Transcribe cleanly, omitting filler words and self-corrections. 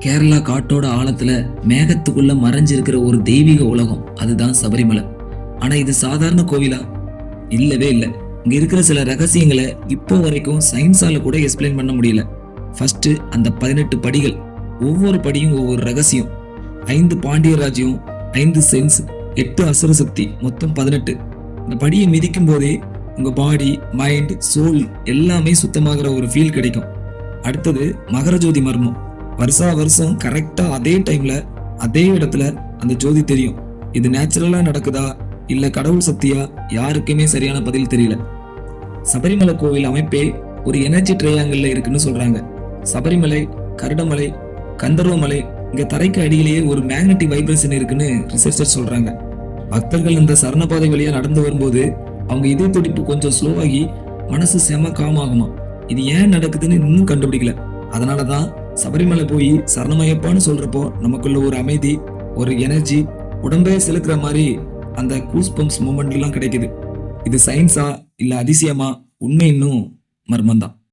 கேரளா காட்டோட ஆழத்துல மேகத்துக்குள்ள மறைஞ்சிருக்கிற ஒரு தெய்வீக உலகம், அதுதான் சபரிமலை. ஆனா இது சாதாரண கோவிலா? இல்லவே இல்ல. இங்க இருக்கிற சில ரகசியங்களை இப்போ வரைக்கும் சயின்ஸால கூட எக்ஸ்பிளைன் பண்ண முடியல. ஃபர்ஸ்ட் அந்த 18 படிகள். ஒவ்வொரு படியும் ஒவ்வொரு ரகசியம். 5 பாண்டிய ராஜ்யம், 5 சென்ஸ், 8 அசுர சக்தி, மொத்தம் 18. இந்த படியை மிதிக்கும் போதே உங்க பாடி, மைண்ட், சோல் எல்லாமே சுத்தமாகிற ஒரு ஃபீல் கிடைக்கும். அடுத்தது மகர ஜோதி மர்மம். வருஷா வருஷம் கரெக்டா அதே டைம்ல அதே இடத்துல அந்த ஜோதி தெரியும். இது நேச்சுரலா நடக்குதா இல்ல கடவுள் சக்தியா, யாருக்குமே சரியான பதில் தெரியல. சபரிமலை கோவில் அமைப்பே ஒரு எனர்ஜி ட்ரையாங்கிள் இருக்குன்னு சொல்றாங்க. சபரிமலை, கருடமலை, கந்தர்வமலை, இங்க தரைக்கு அடியிலேயே ஒரு மேக்னெட்டிக் வைப்ரேஷன் இருக்குன்னு ரிசர்ச்சர் சொல்றாங்க. பக்தர்கள் இந்த சரணபாதை வழியா நடந்து வரும்போது அவங்க இதய துடிப்பு கொஞ்சம் ஸ்லோவாகி மனசு செம காம் ஆகுமா. இது ஏன் நடக்குதுன்னு இன்னும் கண்டுபிடிக்கல. அதனாலதான் சபரிமலை போய் சரணமையப்பான்னு சொல்றப்போ நமக்குள்ள ஒரு அமைதி, ஒரு எனர்ஜி, உடம்பே செலுக்கிற மாதிரி அந்த கூஸ் பம்ப்ஸ் மூமெண்ட் எல்லாம் கிடைக்குது. இது சயின்ஸா இல்ல அதிசயமா? உண்மை இன்னும் மர்மம்தான்.